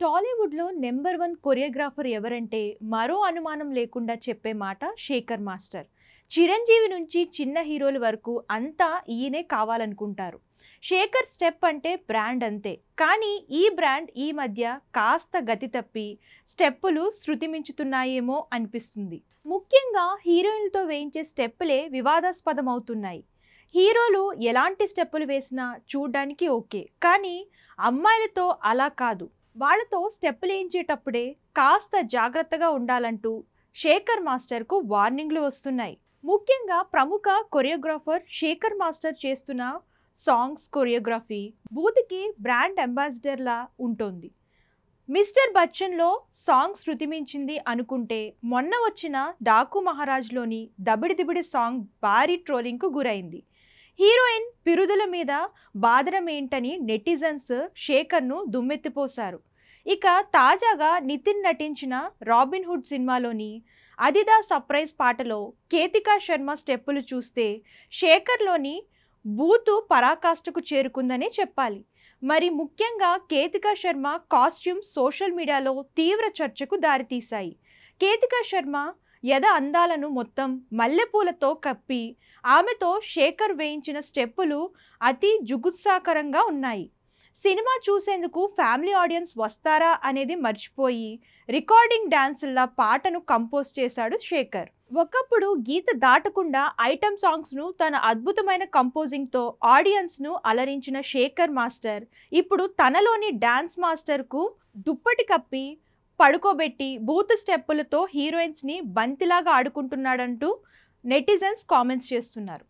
టాలీవుడ్‌లో number 1 choreographer ఎవరంటే మరో అనుమానం లేకుండా చెప్పే మాట శేఖర్ మాస్టర్. చిరంజీవి నుంచి చిన్న హీరోల వరకు అంతా ఈయనే కావాలనుకుంటారు. శేఖర్ స్టెప్ అంటే బ్రాండ్ అంతే. కానీ ఈ బ్రాండ్ ఈ మధ్య కాస్త గతి తప్పి స్టెప్పులు శృతి మించుతున్నాయేమో అనిపిస్తుంది. ముఖ్యంగా హీరోయిన్లతో వేయించే స్టెప్పులే వివాదాస్పదమవుతున్నాయి. హీరోలు ఎలాంటి స్టెప్పులు వేసినా చూడ్డానికి ఓకే. కానీ అమ్మాయిలతో అలా కాదు. వాళ్ళతో స్టెప్పులేయించేటప్పుడే కాస్త జాగ్రత్తగా ఉండాలంటూ శేఖర్ మాస్టర్కు వార్నింగ్లు వస్తున్నాయి. ముఖ్యంగా ప్రముఖ కొరియోగ్రాఫర్ శేఖర్ మాస్టర్ చేస్తున్న సాంగ్స్ కొరియోగ్రఫీ బూత్కి బ్రాండ్ అంబాసిడర్లా ఉంటుంది. మిస్టర్ బచ్చన్లో సాంగ్ శృతి మించింది అనుకుంటే మొన్న వచ్చిన డాకు మహారాజ్లోని దబిడి దిబిడి సాంగ్ భారీ ట్రోలింగ్కు గురైంది. హీరోయిన్ పిరుదుల మీద బాధనం ఏంటని నెటిజన్స్ శేఖర్ను దుమ్మెత్తిపోశారు. ఇక తాజాగా నితిన్ నటించిన రాబిన్ హుడ్ సినిమాలోని అదిదా సర్ప్రైజ్ పాటలో కేతికా శర్మ స్టెప్పులు చూస్తే శేఖర్లోని బూతు పరాకాష్ఠకు చేరుకుందనే చెప్పాలి. మరి ముఖ్యంగా కేతికా శర్మ కాస్ట్యూమ్ సోషల్ మీడియాలో తీవ్ర చర్చకు దారితీశాయి. కేతికా శర్మ యద అందాలను మొత్తం మల్లెపూలతో కప్పి ఆమెతో శేఖర్ వేయించిన స్టెప్పులు అతి జుగుత్సాకరంగా ఉన్నాయి. సినిమా చూసేందుకు ఫ్యామిలీ ఆడియన్స్ వస్తారా అనేది మర్చిపోయి రికార్డింగ్ డాన్సుల్లా పాటను కంపోజ్ చేశాడు శేఖర్. ఒకప్పుడు గీత దాటకుండా ఐటమ్ సాంగ్స్ను తన అద్భుతమైన కంపోజింగ్తో ఆడియన్స్ను అలరించిన శేఖర్ మాస్టర్ ఇప్పుడు తనలోని డాన్స్ మాస్టర్కు దుప్పటి కప్పి పడుకోబెట్టి బూత్ స్టెప్పులతో హీరోయిన్స్ని బంతిలాగా ఆడుకుంటున్నాడంటూ నెటిజన్స్ కామెంట్స్ చేస్తున్నారు.